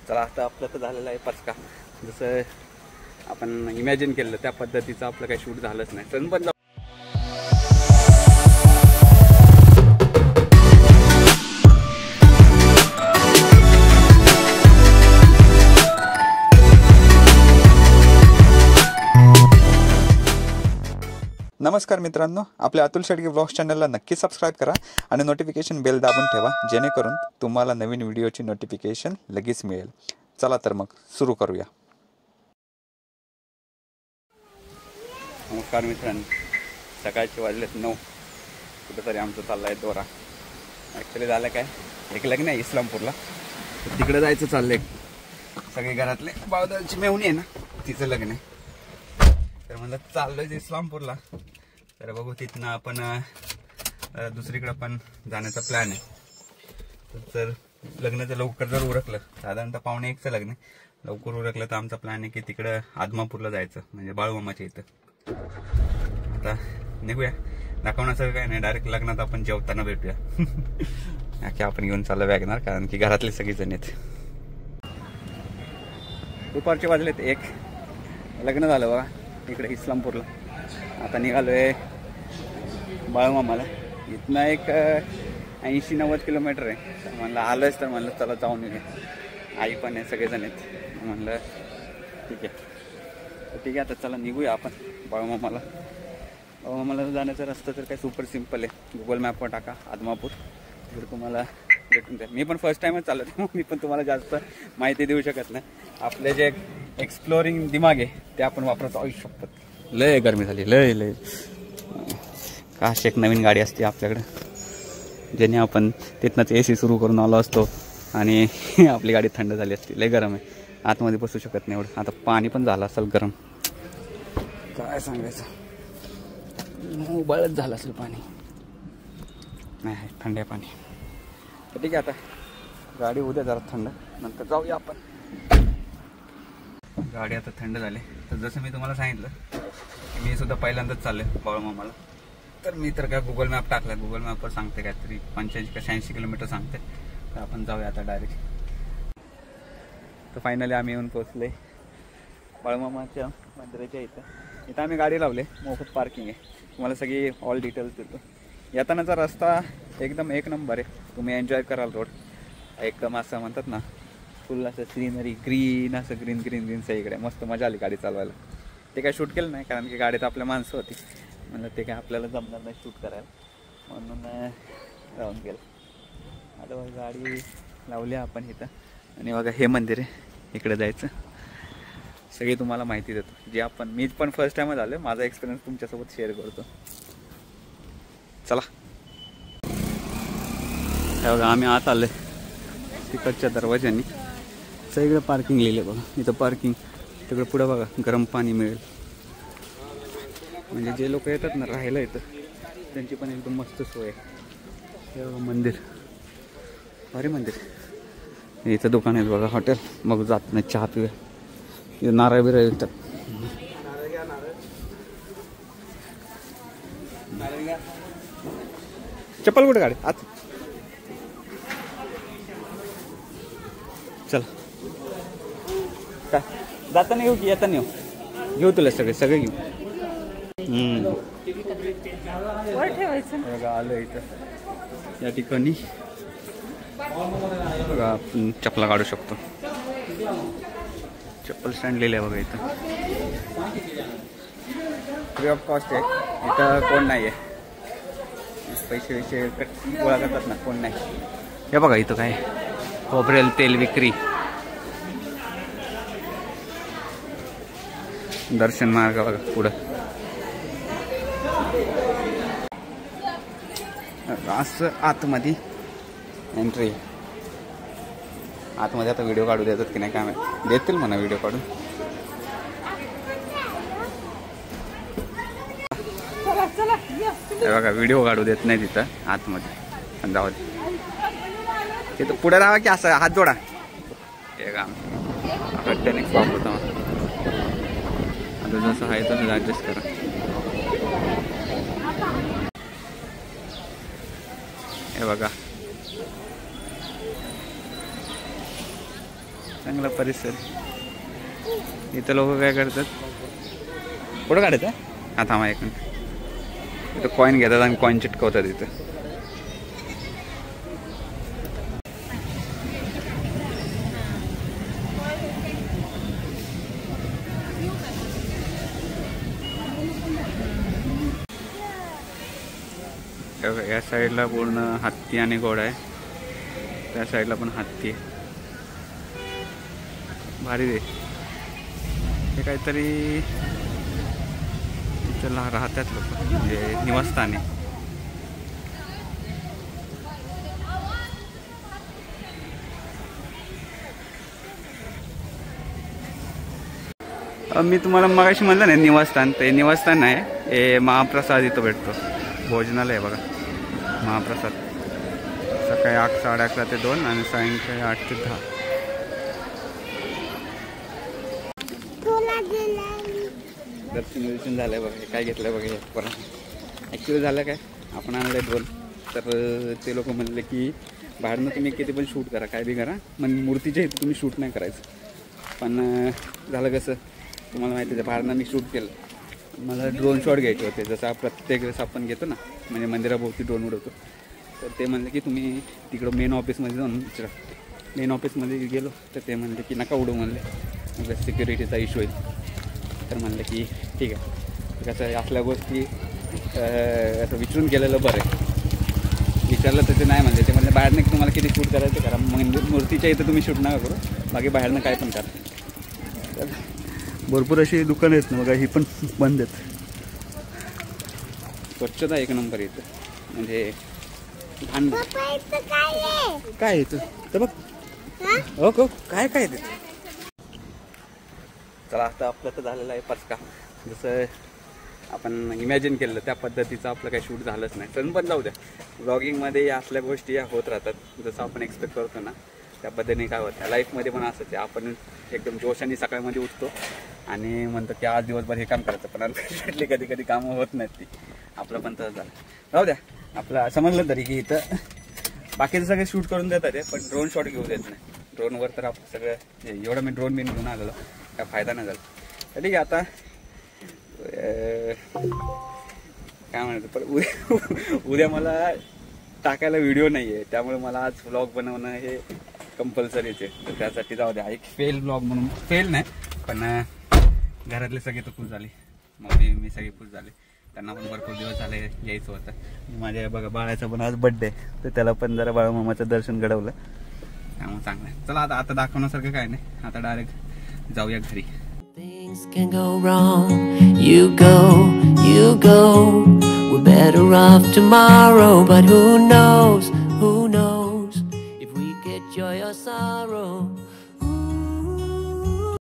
चला आता आपलं तर झालेलं आहे पचका. जसं आपण इमॅजिन केलं त्या पद्धतीचं आपलं काही शूट झालंच नाही. सण पण नमस्कार मित्रांनो, आपल्या अतुल शेडगे व्लॉग्स चॅनलला नक्की सबस्क्राईब करा आणि नोटिफिकेशन बेल दाबून ठेवा, जेणेकरून तुम्हाला नवीन व्हिडिओची नोटिफिकेशन लगेच मिळेल. चला तर मग सुरू करूया. नमस्कार मित्रांनो, सकाळचे वाजलेत 9. कुठंतरी आमचं चाललं आहे दौरा. ॲक्च्युली झालं काय, एक लग्न आहे इस्लामपूरला, तिकडे जायचं चाललं आहे. सगळे घरातले बावदाची मेहुणी आहे ना, तिचं लग्न आहे. तर म्हणलं चाललोय इस्लामपूरला. तर बघू तिथनं आपण दुसरीकडे पण जाण्याचा प्लॅन आहे. तर लग्न जर लवकर जर उरकलं, साधारणतः 1:45चं लग्न आहे, लवकर उरकलं तर आमचा प्लॅन आहे की तिकडं आदमापूरला जायचं, म्हणजे बाळूमामाच्या इथं. आता निघूया. दाखवण्यासारखं काय नाही, डायरेक्ट लग्नात आपण जेवताना भेटूया. की आपण घेऊन चाललं वॅगनार, कारण की घरातले सगळेजण आहेत. दुपारचे वाजलेत 1. लग्न झालं बघा इकडे इस्लामपूरला. आता निघालोय बाळूमामाला. इथनं एक 80-90 किलोमीटर आहे. म्हणलं आलोयच तर म्हणलं चला जाऊन येऊया. आई पण आहे, सगळेजण आहेत. म्हणलं ठीक आहे. तर ठीक आहे, आता चला निघूया आपण बाळूमामाला. बाळूमामाला जाण्याचा रस्ता तर काय सुपर सिम्पल आहे. गुगल मॅपवर टाका आदमापूर, तर तुम्हाला भेटून जाईल. मी पण फर्स्ट टाईमच चाललो, त्यामुळे मी पण तुम्हाला जास्त माहिती देऊ शकत नाही. आपले जे एक्सप्लोरिंग दिमाग आहे ते आपण वापरतो. आयुष्यात लय गरमी झाली, लय लय. काश एक नवीन गाडी असते आपल्याकडे, ज्याने आपण तिथनंच AC सुरू करून आलो असतो आणि आपली गाडी थंड झाली असती. लय गरम आहे, आतमध्ये बसू शकत नाही एवढं. आता पाणी पण झालं असेल गरम, काय सांगायचं, उबाळच झालं असेल पाणी. नाही, थंड आहे पाणी. तर ठीक आहे, आता गाडी उद्या जरा थंड, नंतर जाऊया आपण. गाडी आता थंड झाली. तर जसं मी तुम्हाला सांगितलं की मी सुद्धा पहिल्यांदाच चाललो आहे बाळूमामाला. तर मी तर काय गुगल मॅप टाकला, गुगल मॅपवर सांगते काहीतरी 85 का 86 किलोमीटर सांगते. तर आपण जाऊया आता डायरेक्ट. तर फायनली आम्ही येऊन पोचले बाळूमामाच्या मंदिराच्या इथं. इथं आम्ही गाडी लावले, मोफत पार्किंग आहे. तुम्हाला सगळी ऑल डिटेल्स देतो. येतानाचा रस्ता एकदम एक नंबर आहे, तुम्ही एन्जॉय कराल रोड. एकदम असं म्हणतात ना, फुल असं सिनरी, ग्रीन, असं ग्रीन ग्रीन ग्रीन सगळीकडे. मस्त मजा आली गाडी चालवायला. ते काय शूट केलं नाही, कारण की गाडीत आपल्या माणसं होती. म्हणलं ते काय आपल्याला जमणार नाही शूट करायला, म्हणून राहून गेलं. आता बघा गाडी लावली आपण इथं, आणि बघा हे मंदिर आहे, इकडे जायचं. सगळी तुम्हाला माहिती देतो, जे आपण, मी पण फर्स्ट टाईमच आलो, माझा एक्सपिरियन्स तुमच्यासोबत शेअर करतो. चला. हे बघा आम्ही आत आलोय तिकडच्या दरवाज्याने. सगळीकडे पार्किंग लिहिले बघा. इथं पार्किंग, तिकडे पुढं बघा गरम पाणी मिळेल. म्हणजे जे लोक येतात ना राहायला इथं, त्यांची पण एकदम मस्त सोय आहे. हे बघा मंदिर, भारी मंदिर. इथं दुकान आहेत बघा, हॉटेल. मग जात नाही चहा पिऊया. इथं नारळ बिरळ येतात. चप्पल कुठे गाडी आत. चल काय जाताना येऊ की येताना येऊ? घेऊ तुला सगळे सगळे घेऊ. बघा आलं इथं या ठिकाणी. बघा आपण चपला काढू शकतो. चप्पल स्टँड लिहिले बघा इथं. फ्री ऑफ कॉस्ट आहे. इथं कोण नाही आहे, पैसे वैसे गोळा करतात ना, कोण नाही. हे बघा इथं काय, खोबरेल तेल विक्री. दर्शन मार्ग बघा पुढं. असं आतमध्ये एंट्री. आतमध्ये आता व्हिडिओ काढू देतात की नाही काय माहिती, देतील म्हणा व्हिडिओ काढून. हे बघा व्हिडिओ काढू देत नाही तिथं आतमध्ये, पण जाऊ दे. तिथं पुढे राहा की असं हात जोडा. हे काम टेनिक्स वापरतो. आता जसं आहे तसं ॲडजस्ट करा. हे बघा चांगला परिसर. इथं लोक काय करतात, फोटो काढत आहे. हा थांबा एक मिनिट. इथं कॉईन घेतात आणि कॉईन चिटकवतात इथं. या साईडला पूर्ण हत्ती आणि घोडा आहे, त्या साईडला पण हत्ती आहे. भारी दे. हे काहीतरी इथं राहतात लोक, म्हणजे निवासस्थान आहे. मी तुम्हाला मगाशी म्हणलं नाही निवासस्थान, ते निवासस्थान आहे. हे महाप्रसाद इथं भेटतो, भोजनालय आहे बघा. महाप्रसाद सकाळी 11:30 ते 2 आणि सायंकाळी 8 ते 10. दर्शन झालंय बघा. काय घेतलंय बघा हे परत. ॲक्च्युली झालं काय, आपण आणलंय ड्रोन. तर ते लोक म्हणले की बाहेरनं तुम्ही किती पण शूट करा, काय बी करा, पण मूर्तीच्या इथं तुम्ही शूट नाही करायचं. पण झालं कसं, तुम्हाला माहिती आहे बाहेरनं मी शूट केलं. मला ड्रोन शॉट घ्यायचे होते, जसं प्रत्येक वेळेस आपण घेतो ना, म्हणजे मंदिराभोवती ड्रोन उडवतो. तर ते म्हणले की तुम्ही तिकडं मेन ऑफिसमध्ये जाऊन विचारा. मेन ऑफिसमध्ये गेलो तर ते म्हणले की नका उडू म्हणले, सिक्युरिटीचा इश्यू होईल. तर म्हणलं की ठीक आहे. कसं आहे, असल्या गोष्टी असं विचारून केलेलं बरं आहे. विचारलं तर ते नाही म्हणले. ते म्हणले बाहेरनं तुम्हाला किती शूट करायचं करा, मूर्तीच्या इथं तुम्ही शूट नका करू, बाकी बाहेरनं काय पण करा. तर भरपूर अशी दुकानं आहेत ना बघा, ही पण बंद आहेत. स्वच्छता एक नंबर येतं, म्हणजे काय येतं तर बघ. हो काय काय येतं. चला आता आपलं तर झालेलं आहे पचका. जसं आपण इमॅजिन केलं त्या पद्धतीचं आपलं काही शूट झालंच नाही. पण जाऊ द्या, ब्लॉगिंगमध्ये या असल्या गोष्टी या होत राहतात. जसं आपण एक्सपेक्ट करतो ना त्या पद्धतीने काय होतं. लाईफमध्ये पण असंच आहे, आपण एकदम जोशाने सकाळमध्ये उठतो आणि म्हणतो की आज दिवसभर हे काम करायचं, पण अनफॉर्च्युनेटली कधी कधी कामं होत नाहीत ती. आपलं पण तसं झालं. जाऊ द्या, आपलं समजलं तरी की इथं बाकीचं सगळे शूट करून देतात आहे, पण ड्रोन शॉट घेऊ देत नाही. ड्रोनवर तर आपलं सगळं एवढं मी ड्रोन बिन घेऊन आलेलो, काय फायदा नाही झाला. तर ठीक आहे, आता काय म्हणायचं, पण उद्या मला टाकायला व्हिडिओ नाही आहे, त्यामुळे मला आज व्लॉग बनवणं हे कंपल्सरीच आहे. तर त्यासाठी जाऊ द्या, एक फेल व्लॉग म्हणून. फेल नाही, पण घरातले सगळे तर खुश झाले, मम्मी मी सगळे खुश झाले. त्यांना पण भरपूर दिवस झाले यायचं होतं. माझ्या बघा बाळाचा पण आज बड्डे, तर त्याला पण जरा बाळूमामाचं दर्शन घडवलं, त्यामुळे चांगलं आहे. चला आता दाखवण्यासारखं काय नाही, आता डायरेक्ट जाऊया घरी. Things can go wrong. You go. We're better off tomorrow, but who knows if we get joy or sorrow.